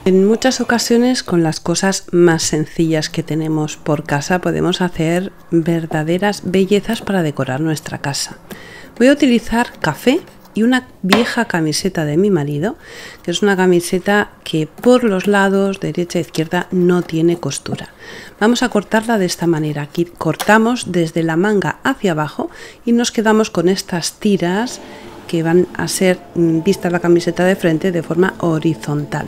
En muchas ocasiones, con las cosas más sencillas que tenemos por casa, podemos hacer verdaderas bellezas para decorar nuestra casa. Voy a utilizar café y una vieja camiseta de mi marido, que es una camiseta que por los lados, derecha e izquierda, no tiene costura. Vamos a cortarla de esta manera. Aquí cortamos desde la manga hacia abajo y nos quedamos con estas tiras que van a ser vista la camiseta de frente de forma horizontal.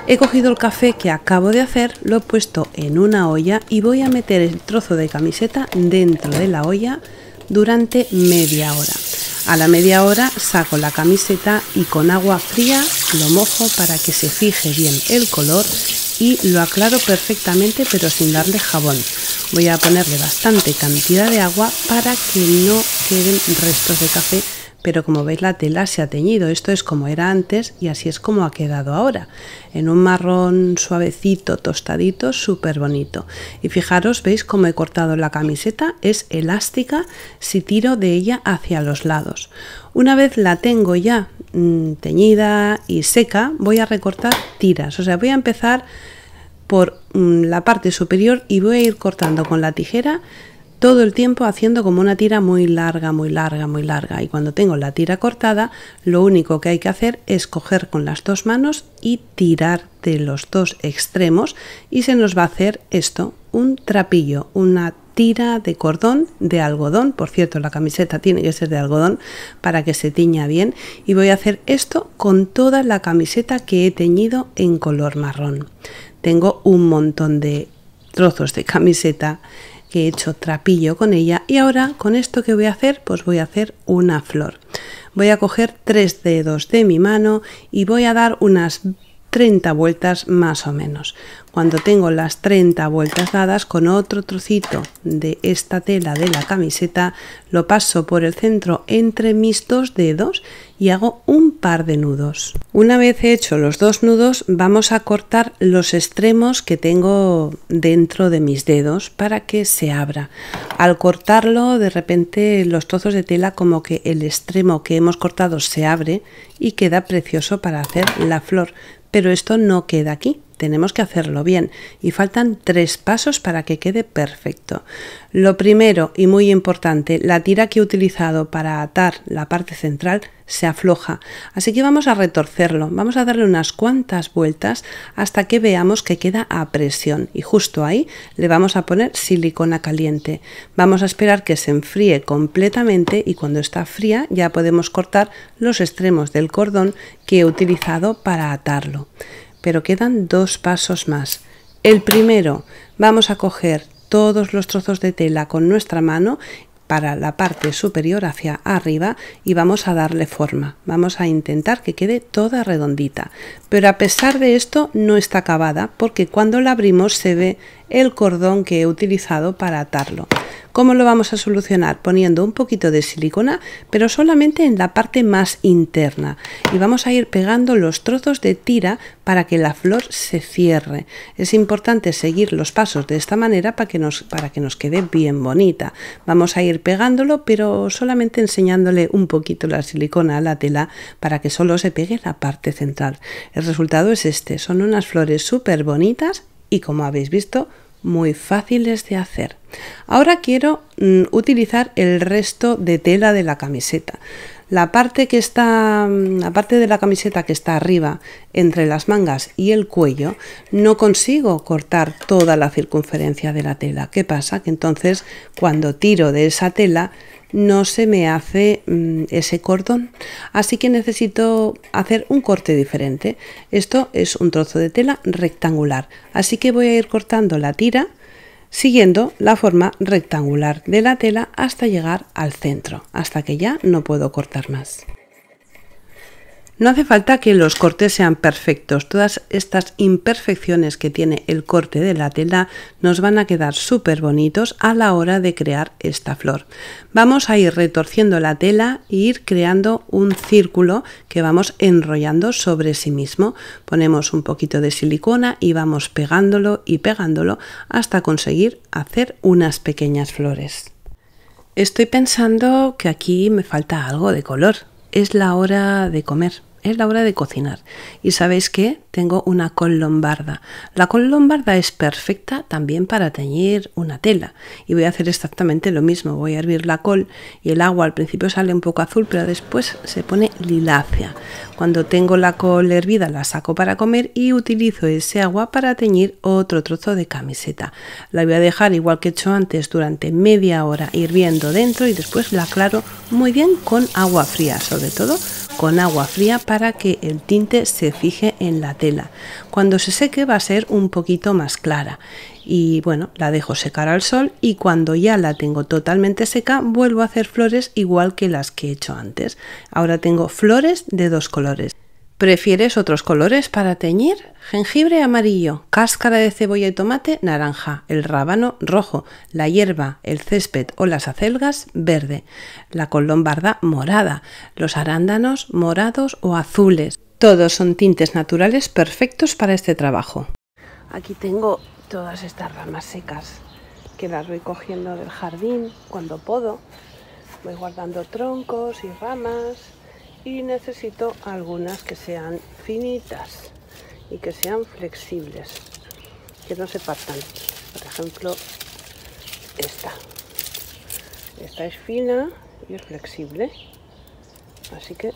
He cogido el café que acabo de hacer, lo he puesto en una olla y voy a meter el trozo de camiseta dentro de la olla durante media hora. A la media hora saco la camiseta y con agua fría lo mojo para que se fije bien el color y lo aclaro perfectamente, pero sin darle jabón. Voy a ponerle bastante cantidad de agua para que no queden restos de café, pero como veis la tela se ha teñido. Esto es como era antes y así es como ha quedado ahora, en un marrón suavecito, tostadito, súper bonito. Y fijaros, veis cómo he cortado la camiseta, es elástica si tiro de ella hacia los lados. Una vez la tengo ya teñida y seca, voy a recortar tiras, o sea, voy a empezar por la parte superior y voy a ir cortando con la tijera todo el tiempo, haciendo como una tira muy larga, muy larga, muy larga. Y cuando tengo la tira cortada, lo único que hay que hacer es coger con las dos manos y tirar de los dos extremos y se nos va a hacer esto, un trapillo, una tira de cordón de algodón. Por cierto, la camiseta tiene que ser de algodón para que se tiña bien, y voy a hacer esto con toda la camiseta que he teñido en color marrón. Tengo un montón de trozos de camiseta que he hecho trapillo con ella, y ahora con esto que voy a hacer, pues voy a hacer una flor. Voy a coger 3 dedos de mi mano y voy a dar unas 30 vueltas más o menos. Cuando tengo las 30 vueltas dadas, con otro trocito de esta tela de la camiseta lo paso por el centro entre mis 2 dedos y hago un par de nudos. Una vez hecho los 2 nudos, vamos a cortar los extremos que tengo dentro de mis dedos para que se abra. Al cortarlo, de repente los trozos de tela, como que el extremo que hemos cortado se abre y queda precioso para hacer la flor. Pero esto no queda aquí, tenemos que hacerlo bien y faltan 3 pasos para que quede perfecto. Lo primero y muy importante, la tira que he utilizado para atar la parte central se afloja, así que vamos a retorcerlo, vamos a darle unas cuantas vueltas hasta que veamos que queda a presión, y justo ahí le vamos a poner silicona caliente. Vamos a esperar que se enfríe completamente y cuando está fría ya podemos cortar los extremos del cordón que he utilizado para atarlo. Pero quedan 2 pasos más. El primero, vamos a coger todos los trozos de tela con nuestra mano para la parte superior hacia arriba y vamos a darle forma. Vamos a intentar que quede toda redondita, pero a pesar de esto no está acabada, porque cuando la abrimos se ve el cordón que he utilizado para atarlo. ¿Cómo lo vamos a solucionar? Poniendo un poquito de silicona, pero solamente en la parte más interna, y vamos a ir pegando los trozos de tira para que la flor se cierre. Es importante seguir los pasos de esta manera para que nos quede bien bonita. Vamos a ir pegándolo, pero solamente enseñándole un poquito la silicona a la tela para que solo se pegue la parte central. El resultado es este, son unas flores súper bonitas y, como habéis visto, muy fáciles de hacer. Ahora quiero utilizar el resto de tela de la camiseta. La parte de la camiseta que está arriba, entre las mangas y el cuello, no consigo cortar toda la circunferencia de la tela. ¿Qué pasa? Que entonces cuando tiro de esa tela no se me hace ese cordón, así que necesito hacer un corte diferente. Esto es un trozo de tela rectangular, así que voy a ir cortando la tira siguiendo la forma rectangular de la tela hasta llegar al centro, hasta que ya no puedo cortar más. No hace falta que los cortes sean perfectos, todas estas imperfecciones que tiene el corte de la tela nos van a quedar súper bonitos a la hora de crear esta flor. Vamos a ir retorciendo la tela e ir creando un círculo que vamos enrollando sobre sí mismo. Ponemos un poquito de silicona y vamos pegándolo y pegándolo hasta conseguir hacer unas pequeñas flores. Estoy pensando que aquí me falta algo de color. Es la hora de comer. es la hora de cocinar. Y ¿sabéis qué? Tengo una col lombarda. La col lombarda es perfecta también para teñir una tela. Y voy a hacer exactamente lo mismo. Voy a hervir la col y el agua al principio sale un poco azul, pero después se pone lilácea. Cuando tengo la col hervida la saco para comer y utilizo ese agua para teñir otro trozo de camiseta. La voy a dejar igual que he hecho antes durante media hora hirviendo dentro y después la aclaro muy bien con agua fría, sobre todo con agua fría para que el tinte se fije en la tela. Cuando se seque va a ser un poquito más clara y bueno, la dejo secar al sol y cuando ya la tengo totalmente seca vuelvo a hacer flores igual que las que he hecho antes. Ahora tengo flores de dos colores. ¿Prefieres otros colores para teñir? Jengibre amarillo, cáscara de cebolla y tomate naranja, el rábano rojo, la hierba, el césped o las acelgas verde, la col lombarda morada, los arándanos morados o azules. Todos son tintes naturales perfectos para este trabajo. Aquí tengo todas estas ramas secas que las voy cogiendo del jardín cuando puedo. Voy guardando troncos y ramas. Y necesito algunas que sean finitas y que sean flexibles, que no se partan. Por ejemplo, esta es fina y es flexible, así que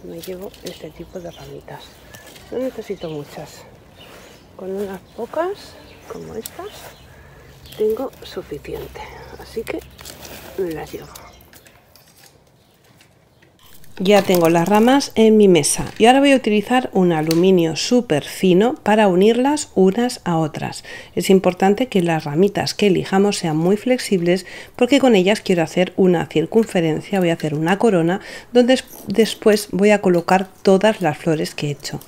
me llevo este tipo de ramitas. No necesito muchas, con unas pocas como estas tengo suficiente, así que me las llevo. Ya tengo las ramas en mi mesa y ahora voy a utilizar un aluminio súper fino para unirlas unas a otras. Es importante que las ramitas que elijamos sean muy flexibles porque con ellas quiero hacer una circunferencia, voy a hacer una corona donde después voy a colocar todas las flores que he hecho.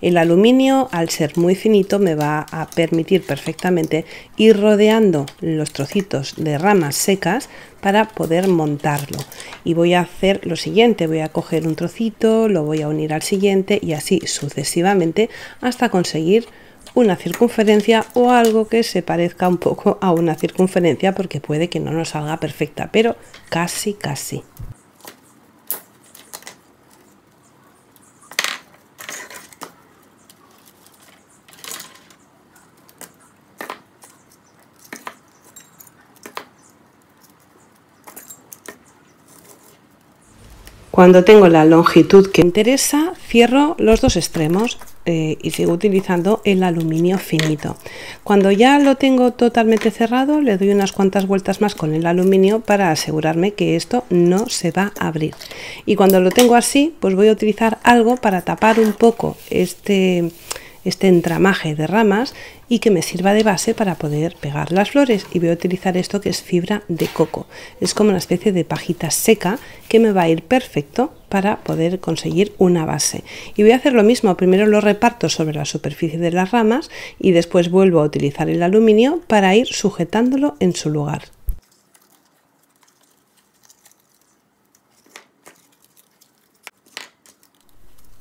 El aluminio, al ser muy finito, me va a permitir perfectamente ir rodeando los trocitos de ramas secas para poder montarlo. Y voy a hacer lo siguiente, voy a coger un trocito, lo voy a unir al siguiente y así sucesivamente hasta conseguir una circunferencia o algo que se parezca un poco a una circunferencia, porque puede que no nos salga perfecta, pero casi casi. Cuando tengo la longitud que me interesa, cierro los dos extremos y sigo utilizando el aluminio finito. Cuando ya lo tengo totalmente cerrado, le doy unas cuantas vueltas más con el aluminio para asegurarme que esto no se va a abrir. Y cuando lo tengo así, pues voy a utilizar algo para tapar un poco este entramaje de ramas y que me sirva de base para poder pegar las flores, y voy a utilizar esto que es fibra de coco. Es como una especie de pajita seca que me va a ir perfecto para poder conseguir una base. Y voy a hacer lo mismo, primero lo reparto sobre la superficie de las ramas y después vuelvo a utilizar el aluminio para ir sujetándolo en su lugar.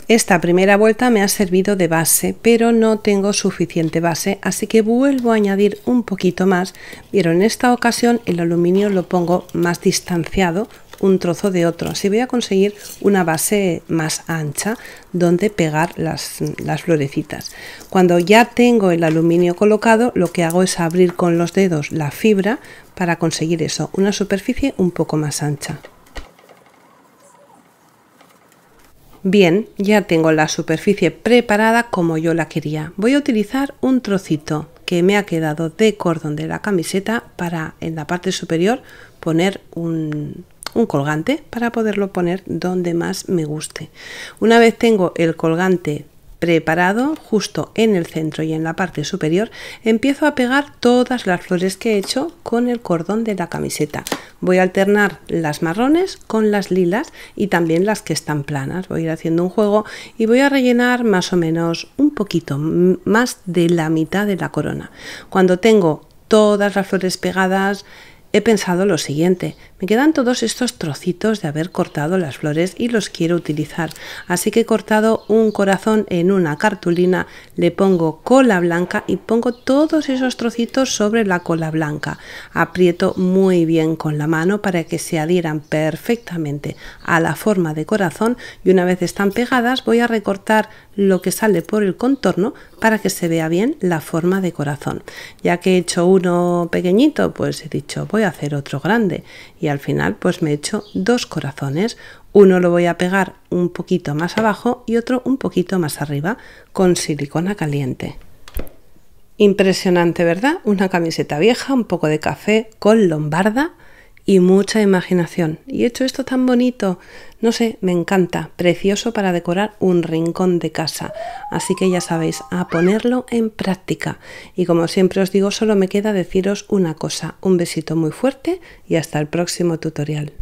Esta primera vuelta me ha servido de base, pero no tengo suficiente base, así que vuelvo a añadir un poquito más, pero en esta ocasión el aluminio lo pongo más distanciado un trozo de otro, así voy a conseguir una base más ancha donde pegar las florecitas. Cuando ya tengo el aluminio colocado, lo que hago es abrir con los dedos la fibra para conseguir eso, una superficie un poco más ancha. Bien, ya tengo la superficie preparada como yo la quería. Voy a utilizar un trocito que me ha quedado de cordón de la camiseta para en la parte superior poner un colgante para poderlo poner donde más me guste. Una vez tengo el colgante preparado justo en el centro y en la parte superior, empiezo a pegar todas las flores que he hecho con el cordón de la camiseta. Voy a alternar las marrones con las lilas y también las que están planas. Voy a ir haciendo un juego y voy a rellenar más o menos un poquito más de la mitad de la corona. Cuando tengo todas las flores pegadas, he pensado lo siguiente: me quedan todos estos trocitos de haber cortado las flores y los quiero utilizar, así que he cortado un corazón en una cartulina, le pongo cola blanca y pongo todos esos trocitos sobre la cola blanca. Aprieto muy bien con la mano para que se adhieran perfectamente a la forma de corazón, y una vez están pegadas voy a recortar lo que sale por el contorno para que se vea bien la forma de corazón. Ya que he hecho uno pequeñito, pues he dicho voy a hacer otro grande, y al final pues me he hecho dos corazones. Uno lo voy a pegar un poquito más abajo y otro un poquito más arriba con silicona caliente. Impresionante, ¿verdad? Una camiseta vieja, un poco de café con lombarda y mucha imaginación. Y he hecho esto tan bonito, no sé, me encanta, precioso para decorar un rincón de casa. Así que ya sabéis, a ponerlo en práctica. Y como siempre os digo, solo me queda deciros una cosa: un besito muy fuerte y hasta el próximo tutorial.